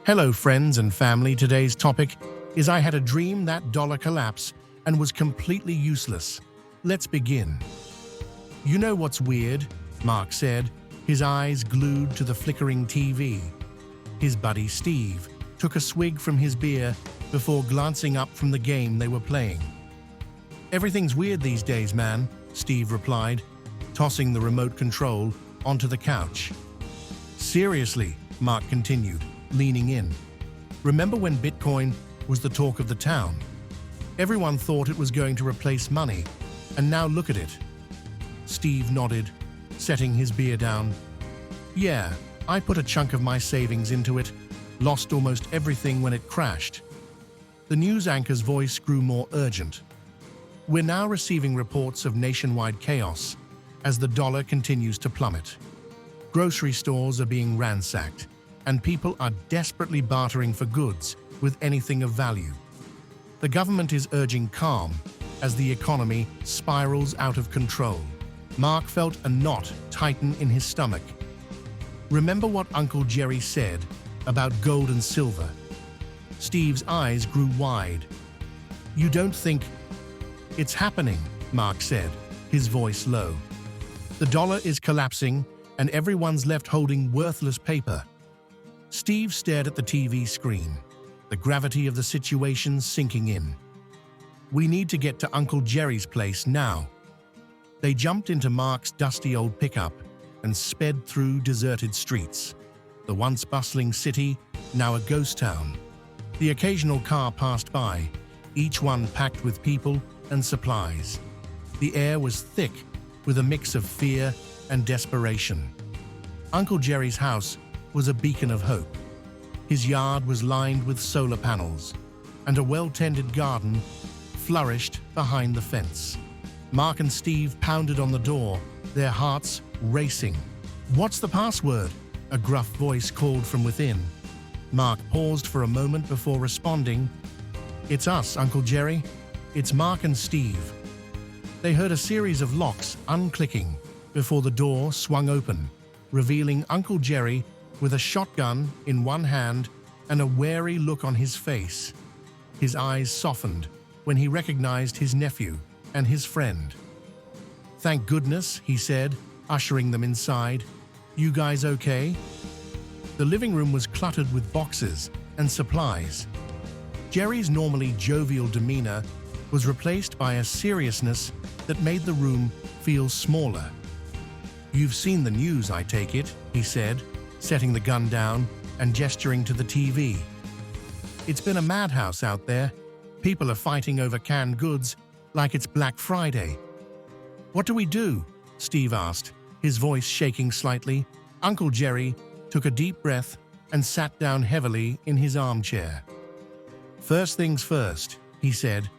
Hello friends and family, today's topic is I had a dream that dollar collapsed and was completely useless. Let's begin. You know what's weird? Mark said, his eyes glued to the flickering TV. His buddy Steve took a swig from his beer before glancing up from the game they were playing. Everything's weird these days, man, Steve replied, tossing the remote control onto the couch. Seriously, Mark continued, leaning in. Remember when Bitcoin was the talk of the town? Everyone thought it was going to replace money, and now look at it. Steve nodded, setting his beer down. Yeah, I put a chunk of my savings into it, lost almost everything when it crashed. The news anchor's voice grew more urgent. We're now receiving reports of nationwide chaos as the dollar continues to plummet. Grocery stores are being ransacked, and people are desperately bartering for goods with anything of value. The government is urging calm as the economy spirals out of control. Mark felt a knot tighten in his stomach. Remember what Uncle Jerry said about gold and silver? Steve's eyes grew wide. You don't think it's happening, Mark said, his voice low. The dollar is collapsing and everyone's left holding worthless paper. Steve stared at the TV screen, the gravity of the situation sinking in. We need to get to Uncle Jerry's place now. They jumped into Mark's dusty old pickup and sped through deserted streets. The once bustling city, now a ghost town. The occasional car passed by, each one packed with people and supplies. The air was thick with a mix of fear and desperation. Uncle Jerry's house was a beacon of hope. His yard was lined with solar panels, and a well-tended garden flourished behind the fence. Mark and Steve pounded on the door, their hearts racing. What's the password? A gruff voice called from within. Mark paused for a moment before responding. It's us, Uncle Jerry. It's Mark and Steve. They heard a series of locks unclicking before the door swung open, revealing Uncle Jerry with a shotgun in one hand and a wary look on his face. His eyes softened when he recognized his nephew and his friend. Thank goodness, he said, ushering them inside. You guys okay? The living room was cluttered with boxes and supplies. Jerry's normally jovial demeanor was replaced by a seriousness that made the room feel smaller. You've seen the news, I take it, he said, setting the gun down and gesturing to the TV. It's been a madhouse out there. People are fighting over canned goods like it's Black Friday. What do we do? Steve asked, his voice shaking slightly. Uncle Jerry took a deep breath and sat down heavily in his armchair. First things first, he said.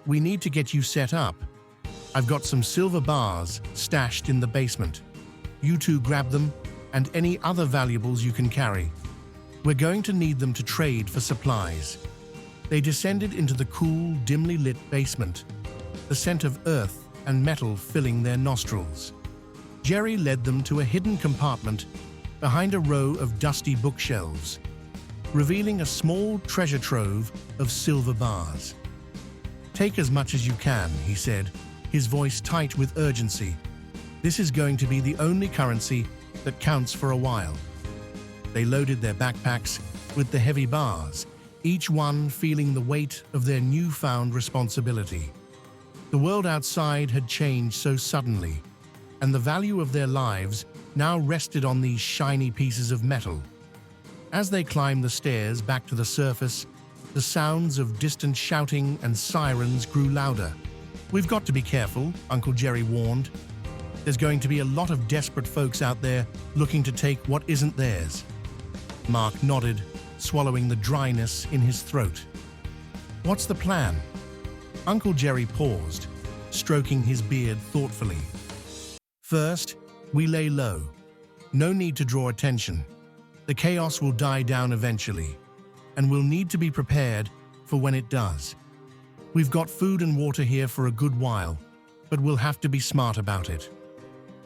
We need to get you set up. I've got some silver bars stashed in the basement. You two grab them and any other valuables you can carry. We're going to need them to trade for supplies. They descended into the cool, dimly lit basement, the scent of earth and metal filling their nostrils. Jerry led them to a hidden compartment behind a row of dusty bookshelves, revealing a small treasure trove of silver bars. Take as much as you can, he said, his voice tight with urgency. This is going to be the only currency that counts for a while. They loaded their backpacks with the heavy bars, each one feeling the weight of their newfound responsibility. The world outside had changed so suddenly, and the value of their lives now rested on these shiny pieces of metal. As they climbed the stairs back to the surface, the sounds of distant shouting and sirens grew louder. We've got to be careful, Uncle Jerry warned. There's going to be a lot of desperate folks out there looking to take what isn't theirs. Mark nodded, swallowing the dryness in his throat. What's the plan? Uncle Jerry paused, stroking his beard thoughtfully. First, we lay low. No need to draw attention. The chaos will die down eventually, and we'll need to be prepared for when it does. We've got food and water here for a good while, but we'll have to be smart about it.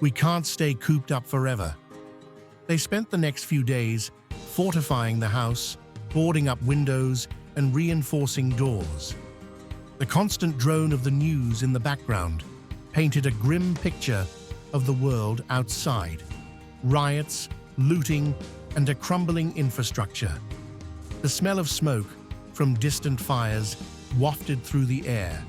We can't stay cooped up forever. They spent the next few days fortifying the house boarding up windows and reinforcing doors. The constant drone of the news in the background painted a grim picture of the world outside. Riots, looting, and a crumbling infrastructure. The smell of smoke from distant fires wafted through the air,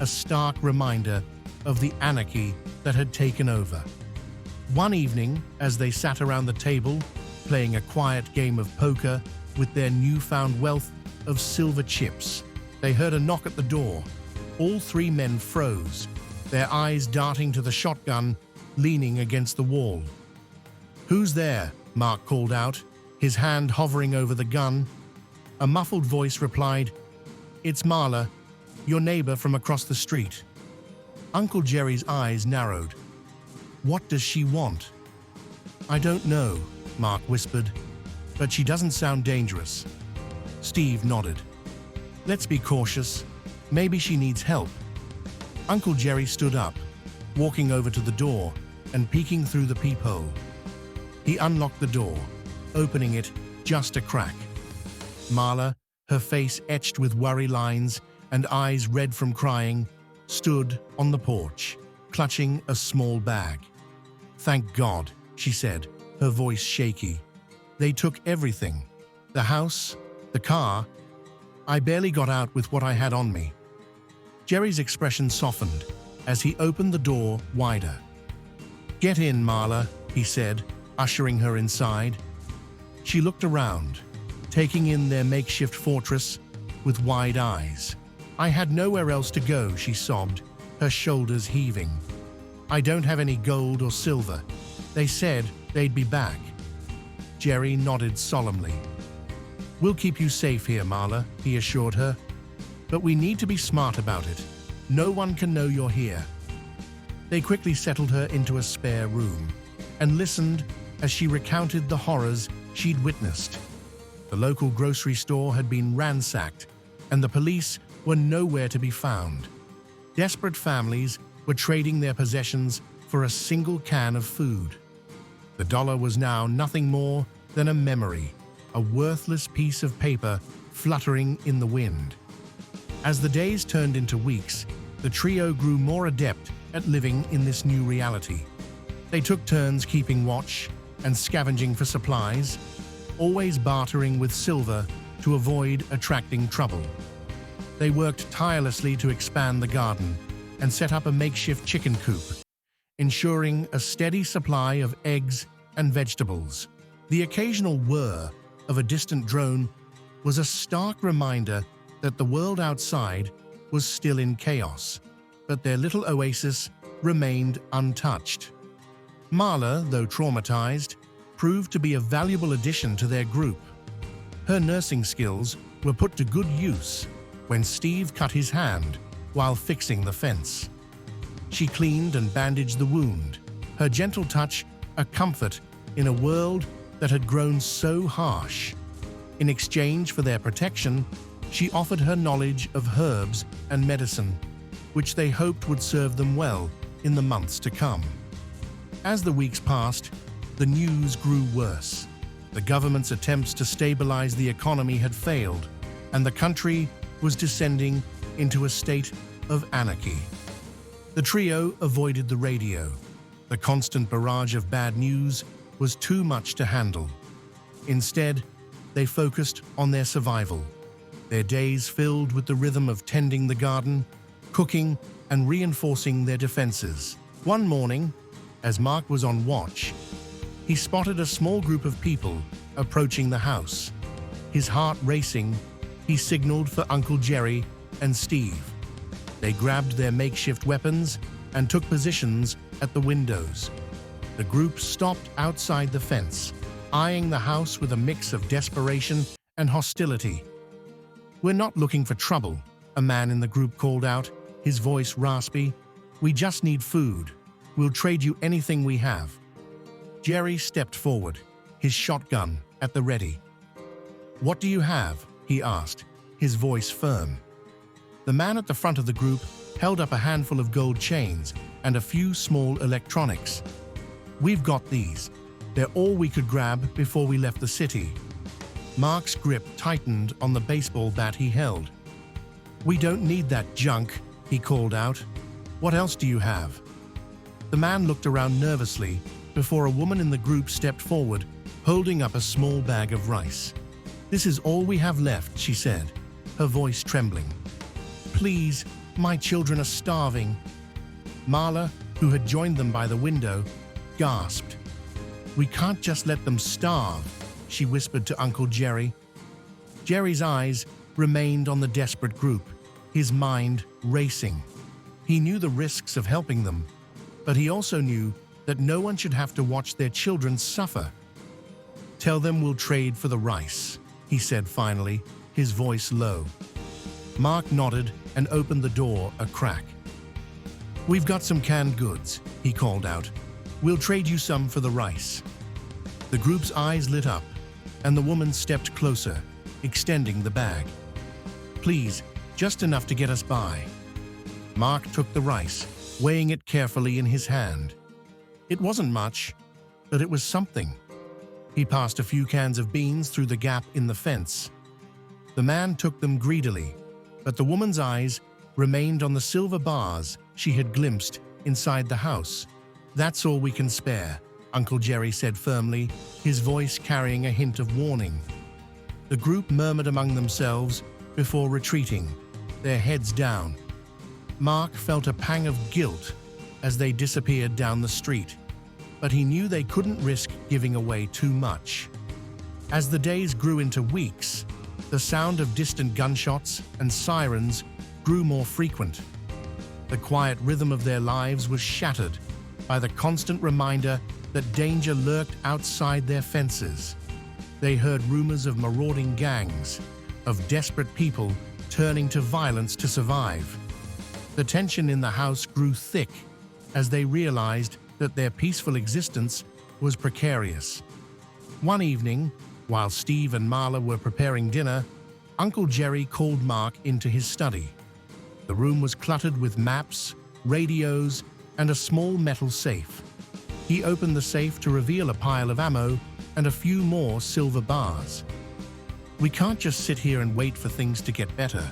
a stark reminder of the anarchy that had taken over. One evening, as they sat around the table, playing a quiet game of poker with their newfound wealth of silver chips, they heard a knock at the door. All three men froze, their eyes darting to the shotgun leaning against the wall. "Who's there?" Mark called out, his hand hovering over the gun. A muffled voice replied, "It's Marla, your neighbor from across the street." Uncle Jerry's eyes narrowed. "What does she want?" "I don't know," Mark whispered, "but she doesn't sound dangerous." Steve nodded. "Let's be cautious. Maybe she needs help." Uncle Jerry stood up, walking over to the door and peeking through the peephole. He unlocked the door, opening it just a crack. Marla, her face etched with worry lines and eyes red from crying, stood on the porch, clutching a small bag. "Thank God," she said, her voice shaky. "They took everything. The house, the car. I barely got out with what I had on me." Jerry's expression softened as he opened the door wider. "Get in, Marla," he said, ushering her inside. She looked around, taking in their makeshift fortress with wide eyes. "I had nowhere else to go," she sobbed, her shoulders heaving. "I don't have any gold or silver. They said they'd be back." Jerry nodded solemnly. "We'll keep you safe here, Marla," he assured her. "But we need to be smart about it. No one can know you're here." They quickly settled her into a spare room and listened as she recounted the horrors she'd witnessed. The local grocery store had been ransacked, and the police were nowhere to be found. Desperate families were trading their possessions for a single can of food. The dollar was now nothing more than a memory, a worthless piece of paper fluttering in the wind. As the days turned into weeks, the trio grew more adept at living in this new reality. They took turns keeping watch and scavenging for supplies, always bartering with silver to avoid attracting trouble. They worked tirelessly to expand the garden and set up a makeshift chicken coop, ensuring a steady supply of eggs and vegetables. The occasional whir of a distant drone was a stark reminder that the world outside was still in chaos, but their little oasis remained untouched. Marla, though traumatized, proved to be a valuable addition to their group. Her nursing skills were put to good use when Steve cut his hand while fixing the fence. She cleaned and bandaged the wound, her gentle touch a comfort in a world that had grown so harsh. In exchange for their protection, she offered her knowledge of herbs and medicine, which they hoped would serve them well in the months to come. As the weeks passed, the news grew worse. The government's attempts to stabilize the economy had failed, and the country was descending into a state of anarchy. The trio avoided the radio. The constant barrage of bad news was too much to handle. Instead, they focused on their survival, their days filled with the rhythm of tending the garden, cooking, and reinforcing their defenses. One morning, as Mark was on watch, he spotted a small group of people approaching the house. His heart racing, he signaled for Uncle Jerry and Steve. They grabbed their makeshift weapons and took positions at the windows. The group stopped outside the fence, eyeing the house with a mix of desperation and hostility. "We're not looking for trouble," a man in the group called out, his voice raspy. "We just need food. We'll trade you anything we have." Jerry stepped forward, his shotgun at the ready. "What do you have?" he asked, his voice firm. The man at the front of the group held up a handful of gold chains and a few small electronics. "We've got these. They're all we could grab before we left the city." Mark's grip tightened on the baseball bat he held. "We don't need that junk," he called out. "What else do you have?" The man looked around nervously before a woman in the group stepped forward, holding up a small bag of rice. "This is all we have left," she said, her voice trembling. "Please, my children are starving." Marla, who had joined them by the window, gasped. "We can't just let them starve," she whispered to Uncle Jerry. Jerry's eyes remained on the desperate group, his mind racing. He knew the risks of helping them, but he also knew that no one should have to watch their children suffer. "Tell them we'll trade for the rice," he said finally, his voice low. Mark nodded and opened the door a crack. "We've got some canned goods," he called out. "We'll trade you some for the rice." The group's eyes lit up, and the woman stepped closer, extending the bag. "Please, just enough to get us by." Mark took the rice, weighing it carefully in his hand. It wasn't much, but it was something. He passed a few cans of beans through the gap in the fence. The man took them greedily, but the woman's eyes remained on the silver bars she had glimpsed inside the house. "That's all we can spare," Uncle Jerry said firmly, his voice carrying a hint of warning. The group murmured among themselves before retreating, their heads down. Mark felt a pang of guilt as they disappeared down the street, but he knew they couldn't risk giving away too much. As the days grew into weeks, the sound of distant gunshots and sirens grew more frequent. The quiet rhythm of their lives was shattered by the constant reminder that danger lurked outside their fences. They heard rumors of marauding gangs, of desperate people turning to violence to survive. The tension in the house grew thick as they realized that their peaceful existence was precarious. One evening, while Steve and Marla were preparing dinner, Uncle Jerry called Mark into his study. The room was cluttered with maps, radios, and a small metal safe. He opened the safe to reveal a pile of ammo and a few more silver bars. "We can't just sit here and wait for things to get better,"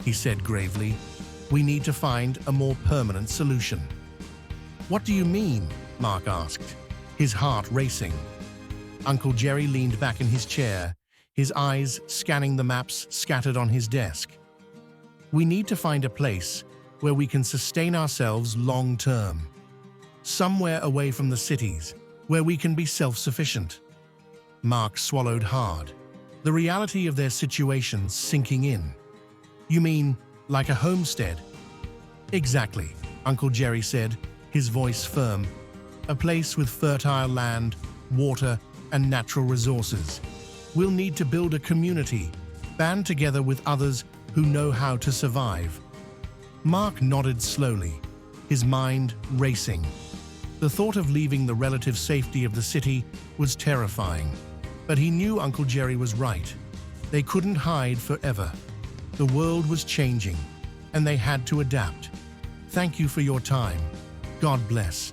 he said gravely. "We need to find a more permanent solution." "What do you mean?" Mark asked, his heart racing. Uncle Jerry leaned back in his chair, his eyes scanning the maps scattered on his desk. "We need to find a place where we can sustain ourselves long-term. Somewhere away from the cities, where we can be self-sufficient." Mark swallowed hard, the reality of their situation sinking in. "You mean, like a homestead?" "Exactly," Uncle Jerry said, his voice firm. "A place with fertile land, water, and natural resources. We'll need to build a community, band together with others who know how to survive." Mark nodded slowly, his mind racing. The thought of leaving the relative safety of the city was terrifying, but he knew Uncle Jerry was right. They couldn't hide forever. The world was changing, and they had to adapt. "Thank you for your time. God bless."